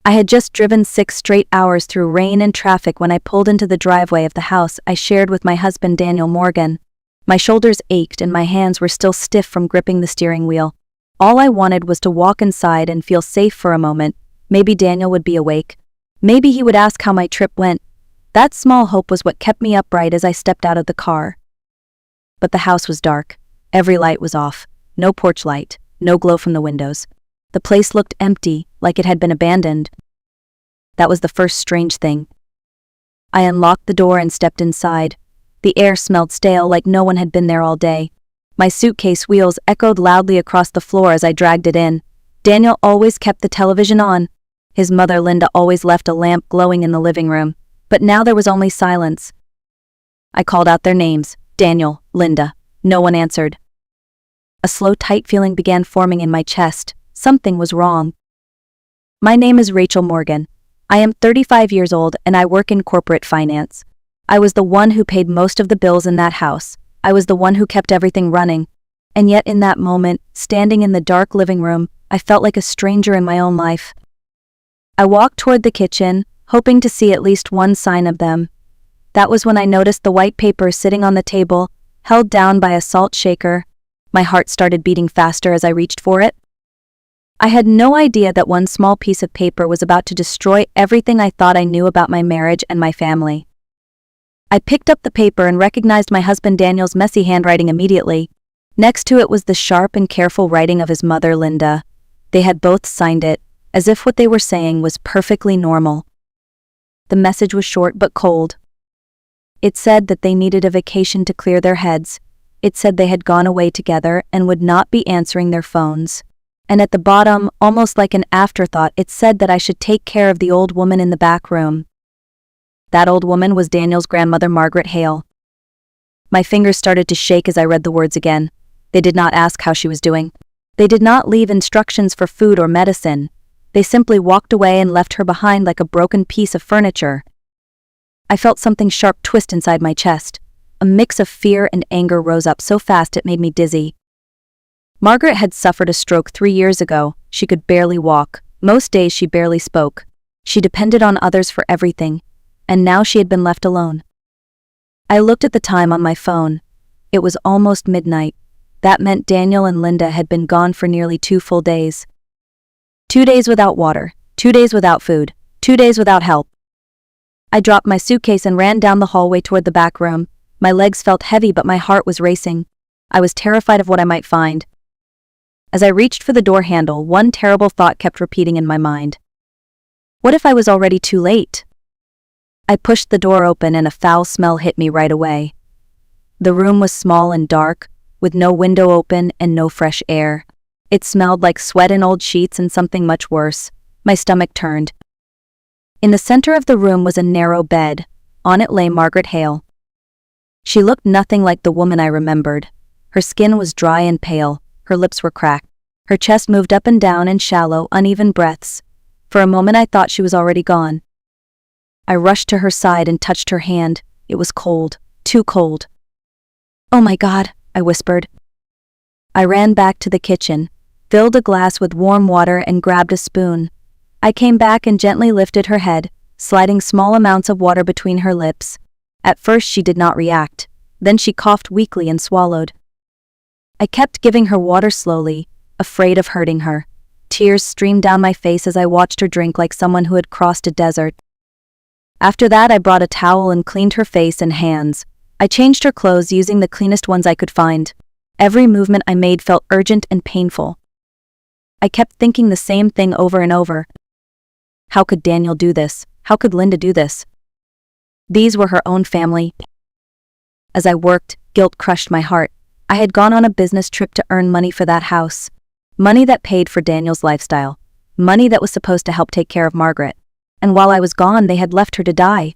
I had just driven 6 straight hours through rain and traffic when I pulled into the driveway of the house I shared with my husband Daniel Morgan. My shoulders ached and my hands were still stiff from gripping the steering wheel. All I wanted was to walk inside and feel safe for a moment. Maybe Daniel would be awake. Maybe he would ask how my trip went. That small hope was what kept me upright as I stepped out of the car. But the house was dark. Every light was off. No porch light, no glow from the windows. The place looked empty, like it had been abandoned. That was the first strange thing. I unlocked the door and stepped inside. The air smelled stale, like no one had been there all day. My suitcase wheels echoed loudly across the floor as I dragged it in. Daniel always kept the television on. His mother Linda always left a lamp glowing in the living room. But now there was only silence. I called out their names, Daniel, Linda. No one answered. A slow, tight feeling began forming in my chest. Something was wrong. My name is Rachel Morgan. I am 35 years old and I work in corporate finance. I was the one who paid most of the bills in that house. I was the one who kept everything running. And yet in that moment, standing in the dark living room, I felt like a stranger in my own life. I walked toward the kitchen, hoping to see at least one sign of them. That was when I noticed the white paper sitting on the table, held down by a salt shaker. My heart started beating faster as I reached for it. I had no idea that one small piece of paper was about to destroy everything I thought I knew about my marriage and my family. I picked up the paper and recognized my husband Daniel's messy handwriting immediately. Next to it was the sharp and careful writing of his mother Linda. They had both signed it, as if what they were saying was perfectly normal. The message was short but cold. It said that they needed a vacation to clear their heads. It said they had gone away together and would not be answering their phones. And at the bottom, almost like an afterthought, it said that I should take care of the old woman in the back room. That old woman was Daniel's grandmother, Margaret Hale. My fingers started to shake as I read the words again. They did not ask how she was doing. They did not leave instructions for food or medicine. They simply walked away and left her behind like a broken piece of furniture. I felt something sharp twist inside my chest. A mix of fear and anger rose up so fast it made me dizzy. Margaret had suffered a stroke 3 years ago. She could barely walk. Most days she barely spoke. She depended on others for everything. And now she had been left alone. I looked at the time on my phone. It was almost midnight. That meant Daniel and Linda had been gone for nearly 2 full days. 2 days without water, 2 days without food, 2 days without help. I dropped my suitcase and ran down the hallway toward the back room. My legs felt heavy but my heart was racing. I was terrified of what I might find. As I reached for the door handle, one terrible thought kept repeating in my mind. What if I was already too late? I pushed the door open and a foul smell hit me right away. The room was small and dark, with no window open and no fresh air. It smelled like sweat and old sheets and something much worse. My stomach turned. In the center of the room was a narrow bed. On it lay Margaret Hale. She looked nothing like the woman I remembered. Her skin was dry and pale. Her lips were cracked. Her chest moved up and down in shallow, uneven breaths. For a moment I thought she was already gone. I rushed to her side and touched her hand. It was cold, too cold. "Oh my God," I whispered. I ran back to the kitchen, filled a glass with warm water and grabbed a spoon. I came back and gently lifted her head, sliding small amounts of water between her lips. At first she did not react. Then she coughed weakly and swallowed. I kept giving her water slowly, afraid of hurting her. Tears streamed down my face as I watched her drink like someone who had crossed a desert. After that, I brought a towel and cleaned her face and hands. I changed her clothes using the cleanest ones I could find. Every movement I made felt urgent and painful. I kept thinking the same thing over and over. How could Daniel do this? How could Linda do this? These were her own family. As I worked, guilt crushed my heart. I had gone on a business trip to earn money for that house. Money that paid for Daniel's lifestyle. Money that was supposed to help take care of Margaret. And while I was gone, they had left her to die.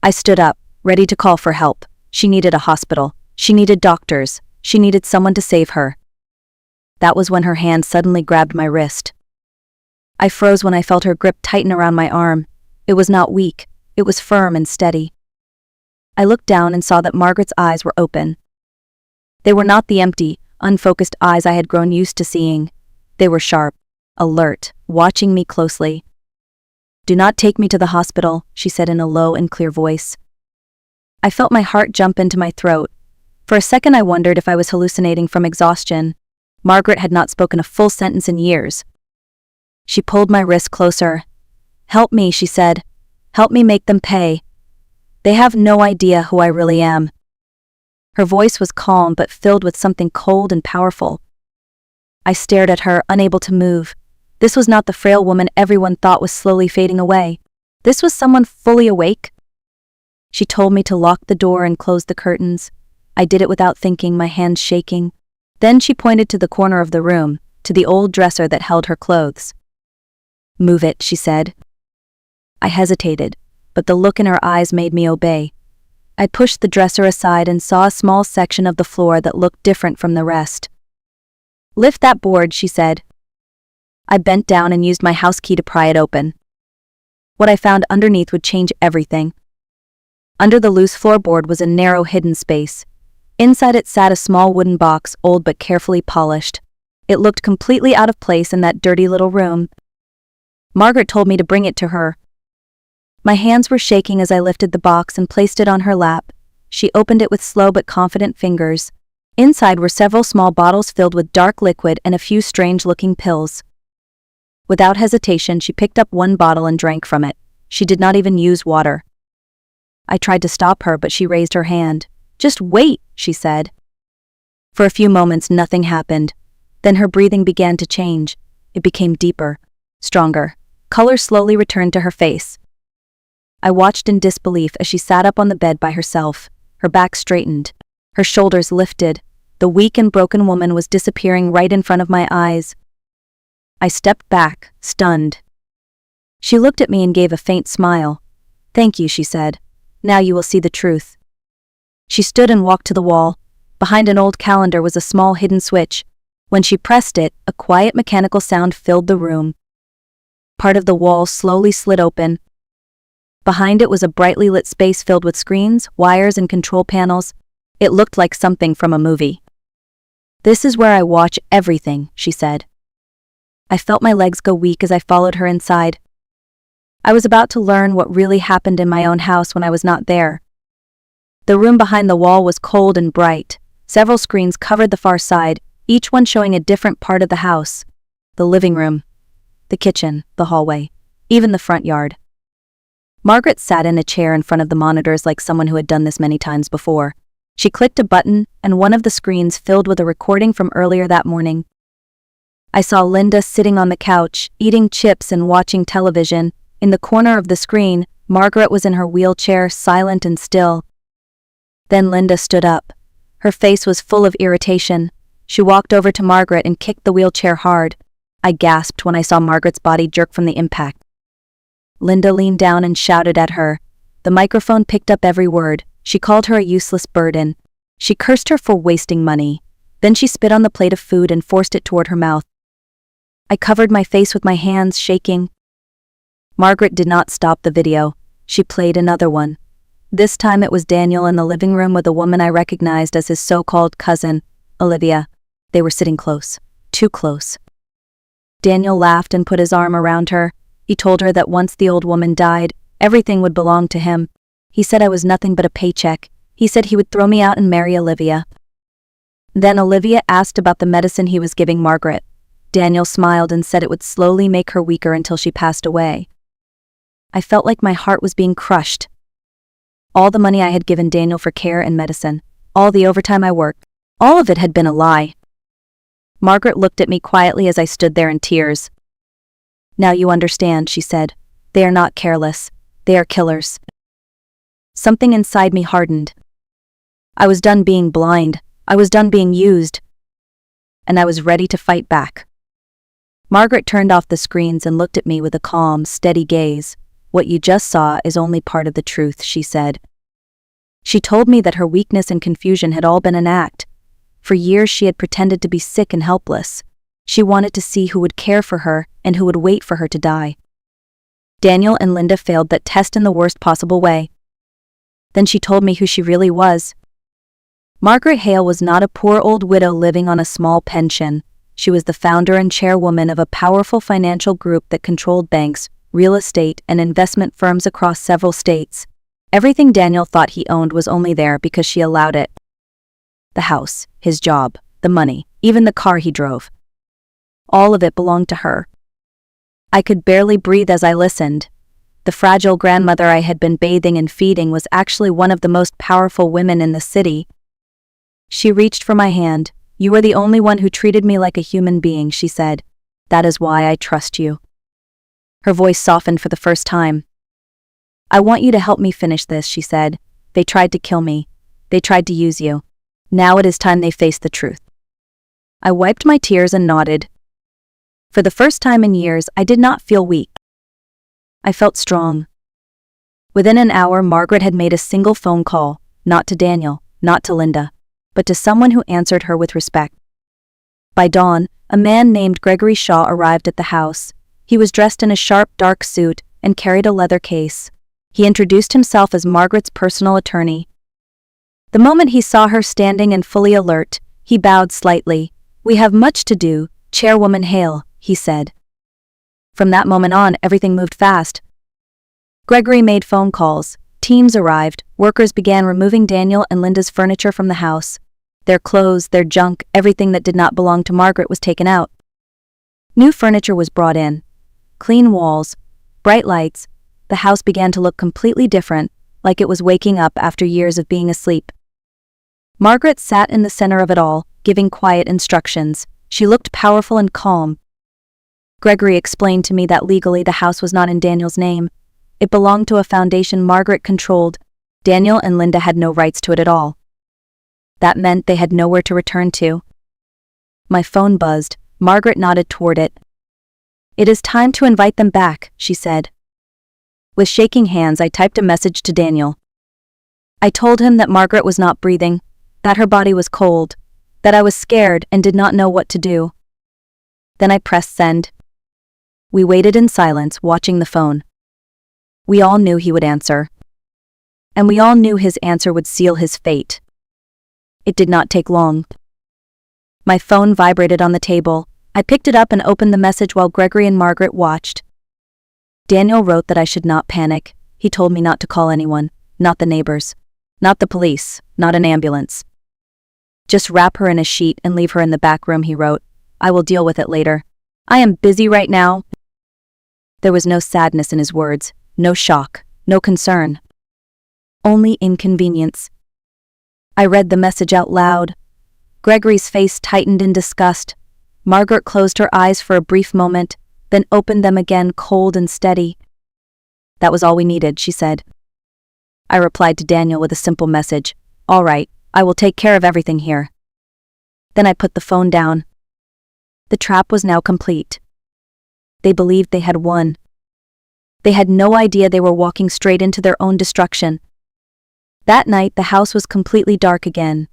I stood up, ready to call for help. She needed a hospital. She needed doctors. She needed someone to save her. That was when her hand suddenly grabbed my wrist. I froze when I felt her grip tighten around my arm. It was not weak. It was firm and steady. I looked down and saw that Margaret's eyes were open. They were not the empty, unfocused eyes I had grown used to seeing. They were sharp, alert, watching me closely. "Do not take me to the hospital," she said in a low and clear voice. I felt my heart jump into my throat. For a second I wondered if I was hallucinating from exhaustion. Margaret had not spoken a full sentence in years. She pulled my wrist closer. "Help me," she said. "Help me make them pay. They have no idea who I really am." Her voice was calm but filled with something cold and powerful. I stared at her, unable to move. This was not the frail woman everyone thought was slowly fading away. This was someone fully awake. She told me to lock the door and close the curtains. I did it without thinking, my hands shaking. Then she pointed to the corner of the room, to the old dresser that held her clothes. "Move it," she said. I hesitated, but the look in her eyes made me obey. I pushed the dresser aside and saw a small section of the floor that looked different from the rest. "Lift that board," she said. I bent down and used my house key to pry it open. What I found underneath would change everything. Under the loose floorboard was a narrow hidden space. Inside it sat a small wooden box, old but carefully polished. It looked completely out of place in that dirty little room. Margaret told me to bring it to her. My hands were shaking as I lifted the box and placed it on her lap. She opened it with slow but confident fingers. Inside were several small bottles filled with dark liquid and a few strange-looking pills. Without hesitation, she picked up one bottle and drank from it. She did not even use water. I tried to stop her, but she raised her hand. "Just wait," she said. For a few moments, nothing happened. Then her breathing began to change. It became deeper, stronger. Color slowly returned to her face. I watched in disbelief as she sat up on the bed by herself, her back straightened, her shoulders lifted. The weak and broken woman was disappearing right in front of my eyes. I stepped back, stunned. She looked at me and gave a faint smile. "Thank you," she said. "Now you will see the truth." She stood and walked to the wall. Behind an old calendar was a small hidden switch. When she pressed it, a quiet mechanical sound filled the room. Part of the wall slowly slid open. Behind it was a brightly lit space filled with screens, wires, and control panels. It looked like something from a movie. "This is where I watch everything," she said. I felt my legs go weak as I followed her inside. I was about to learn what really happened in my own house when I was not there. The room behind the wall was cold and bright. Several screens covered the far side, each one showing a different part of the house. The living room, the kitchen, the hallway, even the front yard. Margaret sat in a chair in front of the monitors like someone who had done this many times before. She clicked a button, and one of the screens filled with a recording from earlier that morning. I saw Linda sitting on the couch, eating chips and watching television. In the corner of the screen, Margaret was in her wheelchair, silent and still. Then Linda stood up. Her face was full of irritation. She walked over to Margaret and kicked the wheelchair hard. I gasped when I saw Margaret's body jerk from the impact. Linda leaned down and shouted at her. The microphone picked up every word. She called her a useless burden. She cursed her for wasting money. Then she spit on the plate of food and forced it toward her mouth. I covered my face with my hands, shaking. Margaret did not stop the video. She played another one. This time it was Daniel in the living room with a woman I recognized as his so-called cousin, Olivia. They were sitting close, too close. Daniel laughed and put his arm around her. He told her that once the old woman died, everything would belong to him. He said I was nothing but a paycheck. He said he would throw me out and marry Olivia. Then Olivia asked about the medicine he was giving Margaret. Daniel smiled and said it would slowly make her weaker until she passed away. I felt like my heart was being crushed. All the money I had given Daniel for care and medicine, all the overtime I worked, all of it had been a lie. Margaret looked at me quietly as I stood there in tears. "Now you understand," she said. "They are not careless. They are killers." Something inside me hardened. I was done being blind. I was done being used. And I was ready to fight back. Margaret turned off the screens and looked at me with a calm, steady gaze. "What you just saw is only part of the truth," she said. She told me that her weakness and confusion had all been an act. For years she had pretended to be sick and helpless. She wanted to see who would care for her and who would wait for her to die. Daniel and Linda failed that test in the worst possible way. Then she told me who she really was. Margaret Hale was not a poor old widow living on a small pension. She was the founder and chairwoman of a powerful financial group that controlled banks, real estate, and investment firms across several states. Everything Daniel thought he owned was only there because she allowed it. The house, his job, the money, even the car he drove. All of it belonged to her. I could barely breathe as I listened. The fragile grandmother I had been bathing and feeding was actually one of the most powerful women in the city. She reached for my hand. "You are the only one who treated me like a human being," she said. "That is why I trust you." Her voice softened for the first time. "I want you to help me finish this," she said. "They tried to kill me. They tried to use you. Now it is time they face the truth." I wiped my tears and nodded. For the first time in years, I did not feel weak. I felt strong. Within an hour, Margaret had made a single phone call, not to Daniel, not to Linda, but to someone who answered her with respect. By dawn, a man named Gregory Shaw arrived at the house. He was dressed in a sharp, dark suit and carried a leather case. He introduced himself as Margaret's personal attorney. The moment he saw her standing and fully alert, he bowed slightly. "We have much to do, Chairwoman Hale," he said. From that moment on, everything moved fast. Gregory made phone calls. Teams arrived. Workers began removing Daniel and Linda's furniture from the house. Their clothes, their junk, everything that did not belong to Margaret was taken out. New furniture was brought in. Clean walls, bright lights. The house began to look completely different, like it was waking up after years of being asleep. Margaret sat in the center of it all, giving quiet instructions. She looked powerful and calm. Gregory explained to me that legally the house was not in Daniel's name. It belonged to a foundation Margaret controlled. Daniel and Linda had no rights to it at all. That meant they had nowhere to return to. My phone buzzed. Margaret nodded toward it. "It is time to invite them back," she said. With shaking hands, I typed a message to Daniel. I told him that Margaret was not breathing, that her body was cold, that I was scared and did not know what to do. Then I pressed send. We waited in silence, watching the phone. We all knew he would answer. And we all knew his answer would seal his fate. It did not take long. My phone vibrated on the table. I picked it up and opened the message while Gregory and Margaret watched. Daniel wrote that I should not panic. He told me not to call anyone, not the neighbors, not the police, not an ambulance. "Just wrap her in a sheet and leave her in the back room," he wrote. "I will deal with it later. I am busy right now." There was no sadness in his words, no shock, no concern. Only inconvenience. I read the message out loud. Gregory's face tightened in disgust. Margaret closed her eyes for a brief moment, then opened them again, cold and steady. "That was all we needed," she said. I replied to Daniel with a simple message. "All right, I will take care of everything here." Then I put the phone down. The trap was now complete. They believed they had won. They had no idea they were walking straight into their own destruction. That night, the house was completely dark again.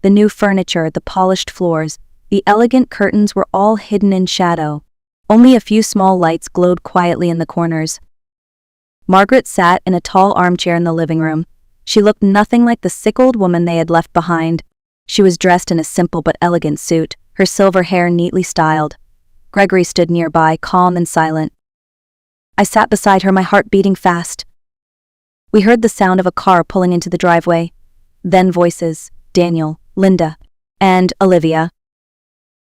The new furniture, the polished floors, the elegant curtains were all hidden in shadow. Only a few small lights glowed quietly in the corners. Margaret sat in a tall armchair in the living room. She looked nothing like the sick old woman they had left behind. She was dressed in a simple but elegant suit, her silver hair neatly styled. Gregory stood nearby, calm and silent. I sat beside her, my heart beating fast. We heard the sound of a car pulling into the driveway. Then voices: Daniel, Linda, and Olivia.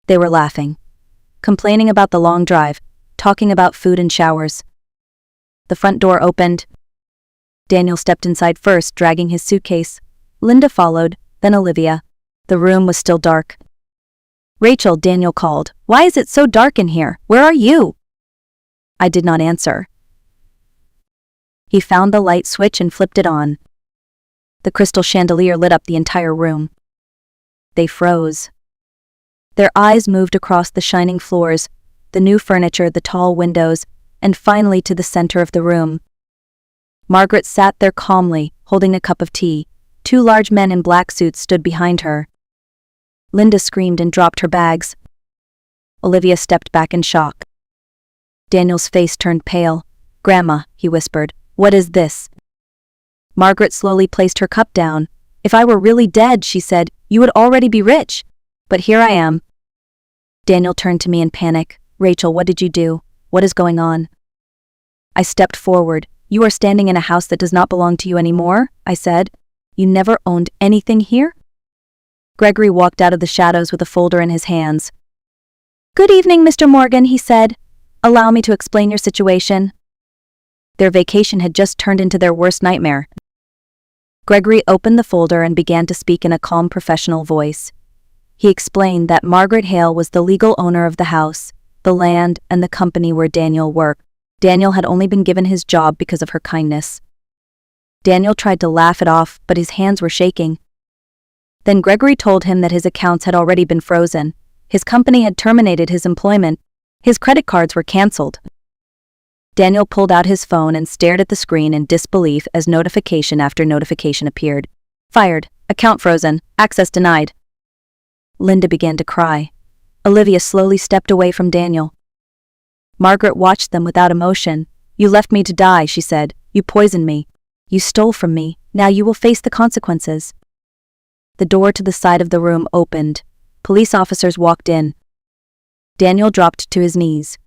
They were laughing, complaining about the long drive, talking about food and showers. The front door opened. Daniel stepped inside first, dragging his suitcase. Linda followed, then Olivia. The room was still dark. "Rachel," Daniel called. "Why is it so dark in here? Where are you?" I did not answer. He found the light switch and flipped it on. The crystal chandelier lit up the entire room. They froze. Their eyes moved across the shining floors, the new furniture, the tall windows, and finally to the center of the room. Margaret sat there calmly, holding a cup of tea. Two large men in black suits stood behind her. Linda screamed and dropped her bags. Olivia stepped back in shock. Daniel's face turned pale. "Grandma," he whispered, "what is this?" Margaret slowly placed her cup down. "If I were really dead," she said, "you would already be rich. But here I am." Daniel turned to me in panic. "Rachel, what did you do? What is going on?" I stepped forward. "You are standing in a house that does not belong to you anymore," I said. "You never owned anything here?" Gregory walked out of the shadows with a folder in his hands. "Good evening, Mr. Morgan," he said. "Allow me to explain your situation." Their vacation had just turned into their worst nightmare. Gregory opened the folder and began to speak in a calm professional voice. He explained that Margaret Hale was the legal owner of the house, the land, and the company where Daniel worked. Daniel had only been given his job because of her kindness. Daniel tried to laugh it off, but his hands were shaking. Then Gregory told him that his accounts had already been frozen. His company had terminated his employment. His credit cards were canceled. Daniel pulled out his phone and stared at the screen in disbelief as notification after notification appeared. "Fired. Account frozen. Access denied." Linda began to cry. Olivia slowly stepped away from Daniel. Margaret watched them without emotion. "You left me to die," she said. "You poisoned me. You stole from me. Now you will face the consequences." The door to the side of the room opened. Police officers walked in. Daniel dropped to his knees.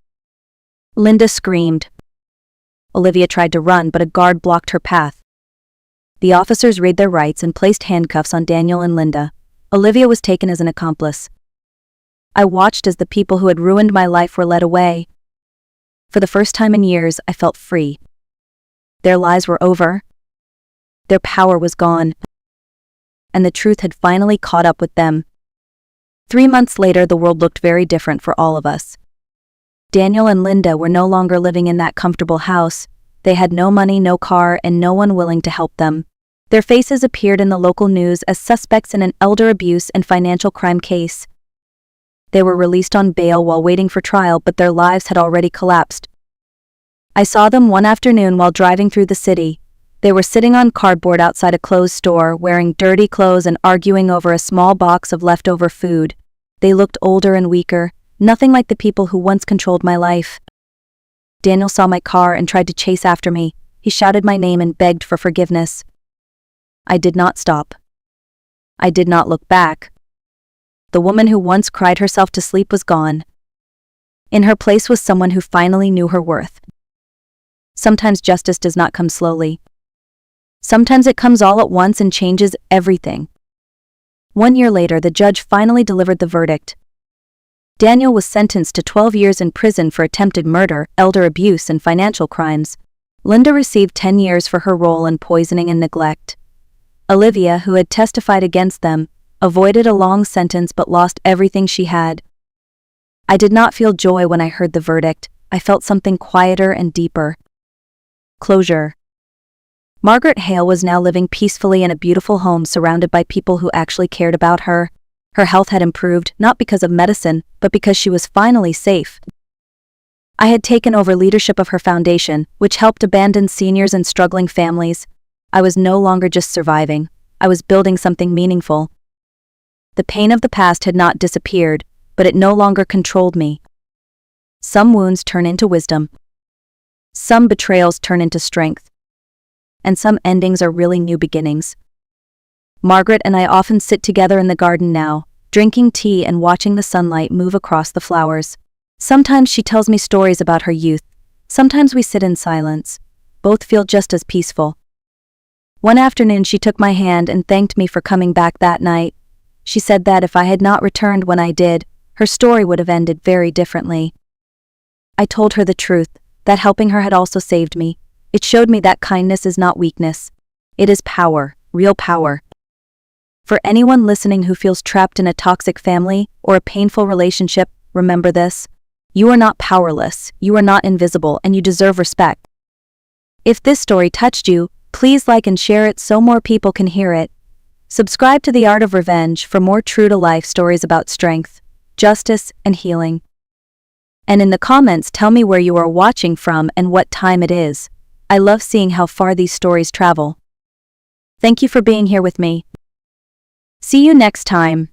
Linda screamed. Olivia tried to run, but a guard blocked her path. The officers read their rights and placed handcuffs on Daniel and Linda. Olivia was taken as an accomplice. I watched as the people who had ruined my life were led away. For the first time in years, I felt free. Their lives were over. Their power was gone. And the truth had finally caught up with them. 3 months later, the world looked very different for all of us. Daniel and Linda were no longer living in that comfortable house. They had no money, no car, and no one willing to help them. Their faces appeared in the local news as suspects in an elder abuse and financial crime case. They were released on bail while waiting for trial, but their lives had already collapsed. I saw them one afternoon while driving through the city. They were sitting on cardboard outside a closed store, wearing dirty clothes and arguing over a small box of leftover food. They looked older and weaker, nothing like the people who once controlled my life. Daniel saw my car and tried to chase after me. He shouted my name and begged for forgiveness. I did not stop. I did not look back. The woman who once cried herself to sleep was gone. In her place was someone who finally knew her worth. Sometimes justice does not come slowly. Sometimes it comes all at once and changes everything. 1 year later, the judge finally delivered the verdict. Daniel was sentenced to 12 years in prison for attempted murder, elder abuse, and financial crimes. Linda received 10 years for her role in poisoning and neglect. Olivia, who had testified against them, avoided a long sentence but lost everything she had. I did not feel joy when I heard the verdict. I felt something quieter and deeper. Closure. Margaret Hale was now living peacefully in a beautiful home surrounded by people who actually cared about her. Her health had improved, not because of medicine, but because she was finally safe. I had taken over leadership of her foundation, which helped abandoned seniors and struggling families. I was no longer just surviving. I was building something meaningful. The pain of the past had not disappeared, but it no longer controlled me. Some wounds turn into wisdom. Some betrayals turn into strength. And some endings are really new beginnings. Margaret and I often sit together in the garden now, drinking tea and watching the sunlight move across the flowers. Sometimes she tells me stories about her youth. Sometimes we sit in silence. Both feel just as peaceful. One afternoon she took my hand and thanked me for coming back that night. She said that if I had not returned when I did, her story would have ended very differently. I told her the truth, that helping her had also saved me. It showed me that kindness is not weakness. It is power, real power. For anyone listening who feels trapped in a toxic family or a painful relationship, remember this. You are not powerless, you are not invisible, and you deserve respect. If this story touched you, please like and share it so more people can hear it. Subscribe to The Art of Revenge for more true-to-life stories about strength, justice, and healing. And in the comments, tell me where you are watching from and what time it is. I love seeing how far these stories travel. Thank you for being here with me. See you next time.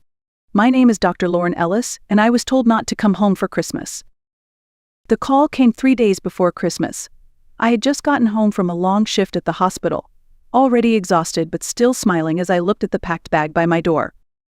My name is Dr. Lauren Ellis, and I was told not to come home for Christmas. The call came 3 days before Christmas. I had just gotten home from a long shift at the hospital, already exhausted but still smiling as I looked at the packed bag by my door.